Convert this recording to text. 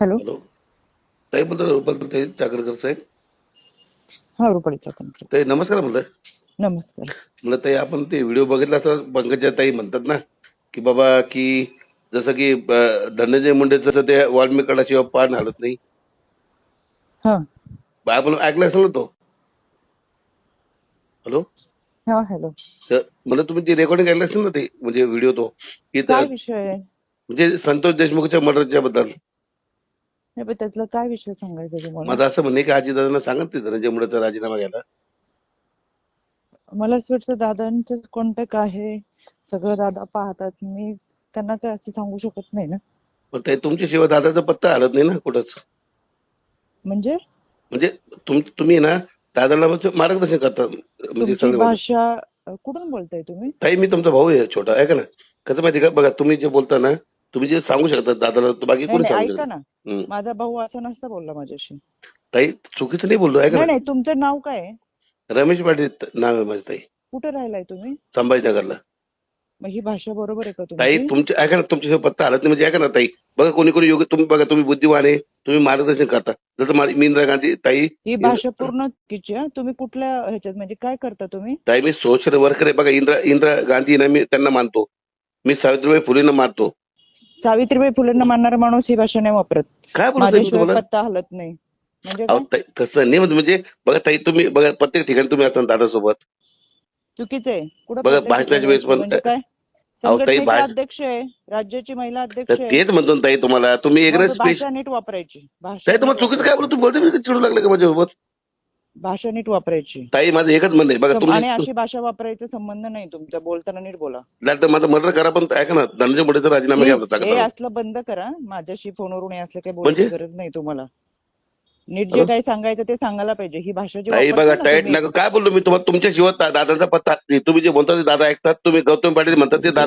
Hello. Hello. ताई बोलतो ताई चाकरकर साहेब. हा, रुपालीचा कंट्रोल. ताई नमस्कार म्हणलं. नमस्कार. म्हणलं ताई आपण ते व्हिडिओ बघितला असं पंकजा ताई म्हणतात ना की बाबा की जसं की धनंजय मुंडेचं ते वाल्मिक कडाशिवाय पान हलत नाही. हा आपण ऐकलं असेल ना तो. हॅलो. हा. हॅलो. तर मला तुम्ही ती रेकॉर्डिंग ऐकलं असेल ना ते म्हणजे व्हिडिओ तो की काय विषय आहे? म्हणजे संतोष देशमुखच्या मर्डरच्या बद्दल. नाही, पण त्यातला काय विषय सांगायचा तुम्हाला? माझं असं म्हणणं आहे की आजीदादांना सांगा ते धनंजय मुंडेचा राजीनामा घ्यायला. मला असं वाटतं दादांचं कॉन्टॅक्ट आहे, सगळं दादा पाहतात. मी त्यांना काय असं सांगू शकत नाही ना. पण ताई तुमच्याशिवाय दादाचा पत्ता हलत नाही ना कुठंच. म्हणजे म्हणजे तुम्ही ना दादाला म्हणजे मार्गदर्शन करता म्हणजे तुमची सगळे म्हणजे. भाषा कुठून बोलताय तुम्ही? ताई मी तुमचा भाऊ आहे छोटा आहे का ना. कसं माहिती का बघा तुम्ही जे बोलता ना तुम्ही जे सांगू शकता दादाला बाकी नाही कोणी नाही, सांगू ऐका शकत. ना. हम्म. माझा भाऊ असं नसता बोलला माझ्याशी. ताई चुकीचं नाही बोललो आहे का नाही ना. नाही, तुमचं नाव काय आहे? रमेश पाटील नाव आहे माझं ताई. कुठे राहिलाय तुम्ही? संभाजीनगरला. मग ही भाषा बरोबर आहे का ताई तुमची? तुमच्या ऐका ना तुमच्या पत्ता हलत नाही म्हणजे ऐका ना ताई. बघा कोणी कोणी योग्य तुम्ही बघा तुम्ही बुद्धिवान आहे तुम्ही मार्गदर्शन करता जसं मी इंदिरा गांधी ताई. ही भाषा पूर्ण चुकीची आहे. तुम्ही कुठल्या ह्याच्यात म्हणजे काय करता तुम्ही? ताई मी सोशल वर्कर आहे बघा इंदिरा गांधी ना मी त्यांना मानतो. मी सावित्रीबाई फुलेंना मानतो. सावित्रीबाई फुलेंना मानणारा माणूस ही भाषा नाही वापरत. काय बोलत आहे मी माझ्याशिवाय तुम्हाला. पत्ता हलत नाही म्हणजे अहो काय? ताई तसं नाही म्हणजे बघा ताई तुम्ही बघा प्रत्येक ठिकाणी तुम्ही असता दादासोबत. चुकीचं आहे. कुठं बघा प्रत्येक भाषणाच्या ठिकाणी वेळेस असतं पण म्हणजे काय? अहो ताई संघटनेचे अध्यक्ष आहे, राज्याची महिला तर अध्यक्ष आहे. तेच म्हणतो ना ताई तुम्हाला तुम्ही एक मग स्पेस. भाषा नीट वापरायची. भाषा ताई नीट तुम्हाला चुकीचं काय बोलतो वापरायची. तुम्ही बोलते मी चिडू लागलं का माझ्यासोबत. भाषा नीट वापरायची. ताई माझं एकच म्हणणं आहे बघा आणि तुमची अशी भाषा वापरायचा संबंध नाही तुमचा. बोलताना नीट बोला तर माझं मर्डर करा पण ऐका ना धनंजय मुंडेचा राजीनामा घ्या प्लीज. सांगा हे सरळ. असलं बंद करा. माझ्याशी फोनवरून हे असलं काही बोलायची म्हणजे गरज नाही तुम्हाला. नीट जे हॅलो. काही सांगायचं ते सांगायला पाहिजे. ही भाषा जी ताई बघा वापरता ना टाईट तुम्ही. नका काय बोललो मी तुम्हाला तुमच्याशिवाय दादाचा पत्ता तुम्ही जे बोलता ते दादा ऐकतात तुम्ही गौतम पाटील म्हणतात ते दादा